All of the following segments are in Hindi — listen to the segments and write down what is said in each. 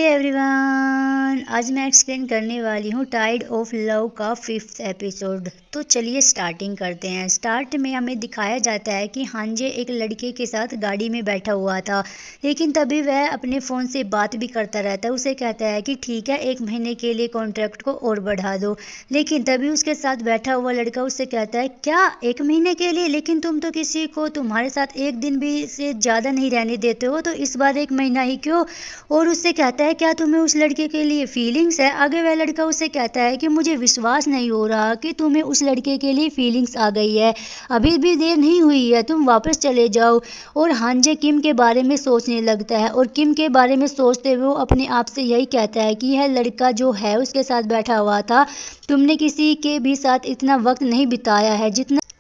एवरीवन, आज मैं एक्सप्लेन करने वाली हूँ टाइड ऑफ लव का 5th एपिसोड। तो चलिए स्टार्टिंग करते हैं। स्टार्ट में हमें दिखाया जाता है कि हांजे एक लड़के के साथ गाड़ी में बैठा हुआ था, लेकिन तभी वह अपने फ़ोन से बात भी करता रहता है। उसे कहता है कि ठीक है, 1 महीने के लिए कॉन्ट्रैक्ट को और बढ़ा दो, लेकिन तभी उसके साथ बैठा हुआ लड़का उससे कहता है क्या 1 महीने के लिए? लेकिन तुम तो किसी को तुम्हारे साथ 1 दिन भी से ज़्यादा नहीं रहने देते हो, तो इस बार 1 महीना ही क्यों? और उससे कहता है क्या तुम्हें उस लड़के के लिए फीलिंग्स है? आगे वह लड़का उससे कहता है कि मुझे विश्वास नहीं हो रहा कि तुम्हें उस लड़के के लिए फीलिंग्स आ गई है, अभी भी देर नहीं हुई है, तुम वापस चले जाओ। और हांजे किम के बारे में सोचने लगता है, और किम के बारे में सोचते हुए वो अपने आप से यही कहता है कि यह लड़का जो है उसके साथ बैठा हुआ था, तुमने किसी के भी साथ इतना वक्त नहीं बिताया है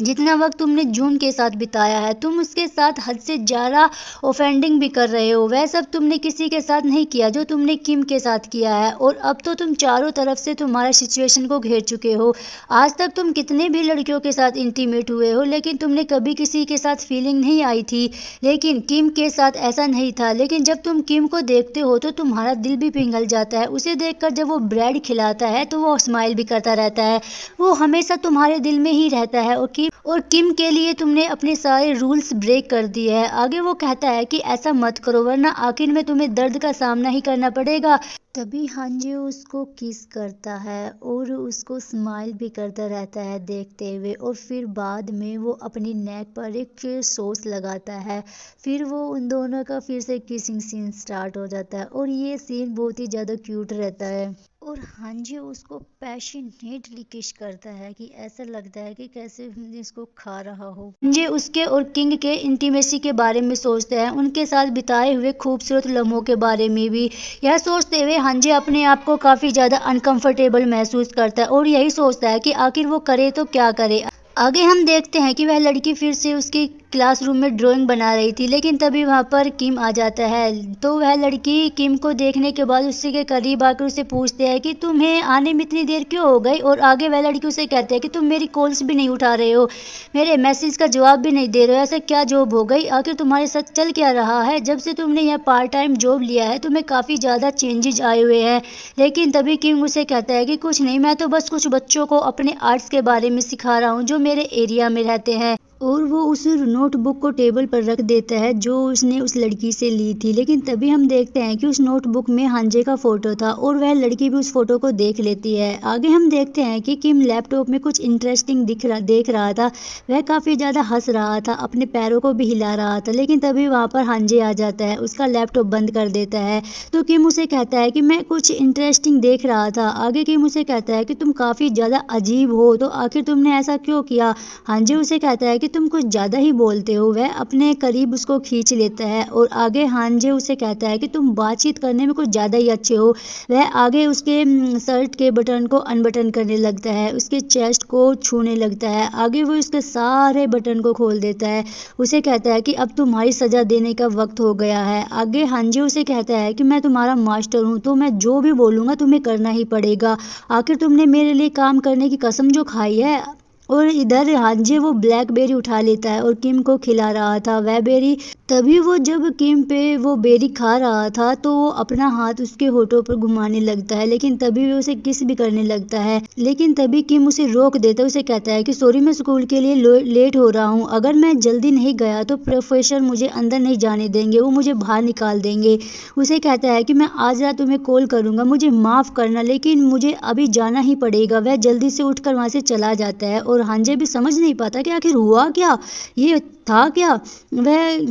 जितना वक्त तुमने जून के साथ बिताया है। तुम उसके साथ हद से ज़्यादा ऑफेंडिंग भी कर रहे हो। वह सब तुमने किसी के साथ नहीं किया जो तुमने किम के साथ किया है, और अब तो तुम चारों तरफ से तुम्हारा सिचुएशन को घेर चुके हो। आज तक तुम कितने भी लड़कियों के साथ इंटीमेट हुए हो, लेकिन तुमने कभी किसी के साथ फीलिंग नहीं आई थी, लेकिन किम के साथ ऐसा नहीं था। लेकिन जब तुम किम को देखते हो तो तुम्हारा दिल भी पिघल जाता है। उसे देखकर जब वो ब्रेड खिलाता है तो वो स्माइल भी करता रहता है। वो हमेशा तुम्हारे दिल में ही रहता है, और किम के लिए तुमने अपने सारे रूल्स ब्रेक कर दिए हैं। आगे वो कहता है कि ऐसा मत करो, वरना आखिर में तुम्हें दर्द का सामना ही करना पड़ेगा। तभी हांजे उसको किस करता है और उसको स्माइल भी करता रहता है देखते हुए, और फिर बाद में वो अपनी नेक पर एक सॉस लगाता है। फिर वो उन दोनों का फिर से किसिंग सीन स्टार्ट हो जाता है, और ये सीन बहुत ही ज़्यादा क्यूट रहता है। और हांजे उसको पैशनेटली किस करता है कि ऐसा लगता है कि कैसे इसको खा रहा हो। हांजे उसके और किंग के इंटीमेसी के बारे में सोचते हैं, उनके साथ बिताए हुए खूबसूरत लम्हों के बारे में भी। यह सोचते हुए हांजे अपने आप को काफ़ी ज़्यादा अनकंफर्टेबल महसूस करता है, और यही सोचता है कि आखिर वो करे तो क्या करे। आगे हम देखते हैं कि वह लड़की फिर से उसके क्लासरूम में ड्राइंग बना रही थी, लेकिन तभी वहाँ पर किम आ जाता है। तो वह लड़की किम को देखने के बाद उससे के करीब आकर उसे पूछते हैं कि तुम्हें आने में इतनी देर क्यों हो गई? और आगे वह लड़की उसे कहती है कि तुम मेरी कॉल्स भी नहीं उठा रहे हो, मेरे मैसेज का जवाब भी नहीं दे रहे हो, ऐसा क्या जॉब हो गई? आखिर तुम्हारे साथ चल क्या रहा है? जब से तुमने यह पार्ट टाइम जॉब लिया है तुम्हें काफ़ी ज़्यादा चेंजेज आए हुए हैं। लेकिन तभी किम उसे कहता है कि कुछ नहीं, मैं तो बस कुछ बच्चों को अपने आर्ट्स के बारे में सिखा रहा हूँ जो मेरे एरिया में रहते हैं। और वो उस नोटबुक को टेबल पर रख देता है जो उसने उस लड़की से ली थी। लेकिन तभी हम देखते हैं कि उस नोटबुक में हांजे का फोटो था, और वह लड़की भी उस फोटो को देख लेती है। आगे हम देखते हैं कि किम लैपटॉप में कुछ इंटरेस्टिंग देख रहा था। वह काफ़ी ज़्यादा हंस रहा था, अपने पैरों को भी हिला रहा था, लेकिन तभी वहाँ पर हांजे आ जाता है, उसका लैपटॉप बंद कर देता है। तो किम उसे कहता है कि मैं कुछ इंटरेस्टिंग देख रहा था। आगे किम उसे कहता है कि तुम काफ़ी ज़्यादा अजीब हो, तो आखिर तुमने ऐसा क्यों किया? हांजे उसे कहता है कि तुम कुछ ज़्यादा ही बोलते हो। वह अपने करीब उसको खींच लेता है, और आगे हांजे उसे कहता है कि तुम बातचीत करने में कुछ ज़्यादा ही अच्छे हो। वह आगे उसके शर्ट के बटन को अनबटन करने लगता है, उसके चेस्ट को छूने लगता है। आगे वो उसके सारे बटन को खोल देता है। उसे कहता है कि अब तुम्हारी सज़ा देने का वक्त हो गया है। आगे हांजे उसे कहता है कि मैं तुम्हारा मास्टर हूँ, तो मैं जो भी बोलूँगा तुम्हें करना ही पड़ेगा। आखिर तुमने मेरे लिए काम करने की कसम जो खाई है। और इधर हांजे वो ब्लैकबेरी उठा लेता है और किम को खिला रहा था वह बेरी। तभी वो जब किम पे वो बेरी खा रहा था तो वो अपना हाथ उसके होठों पर घुमाने लगता है, लेकिन तभी वो उसे किस भी करने लगता है। लेकिन तभी किम उसे रोक देता है। उसे कहता है कि सॉरी, मैं स्कूल के लिए लेट हो रहा हूँ, अगर मैं जल्दी नहीं गया तो प्रोफेसर मुझे अंदर नहीं जाने देंगे, वो मुझे बाहर निकाल देंगे। उसे कहता है कि मैं आज रात तुम्हें कॉल करूँगा, मुझे माफ़ करना, लेकिन मुझे अभी जाना ही पड़ेगा। वह जल्दी से उठकर वहाँ से चला जाता है, और हांजे भी समझ नहीं पाता कि आखिर हुआ क्या, ये था क्या, वह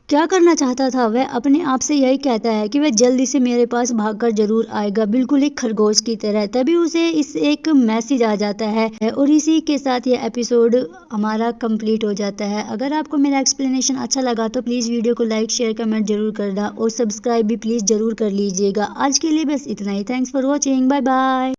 क्या करना चाहता था। वह अपने आप से यही कहता है कि वह जल्दी से मेरे पास भागकर जरूर आएगा, बिल्कुल एक खरगोश की तरह। तभी उसे इस एक मैसेज आ जाता है, और इसी के साथ यह एपिसोड हमारा कंप्लीट हो जाता है। अगर आपको मेरा एक्सप्लेनेशन अच्छा लगा तो प्लीज़ वीडियो को लाइक शेयर कमेंट जरूर करना, और सब्सक्राइब भी प्लीज़ जरूर कर लीजिएगा। आज के लिए बस इतना ही। Thanks for watching, bye bye.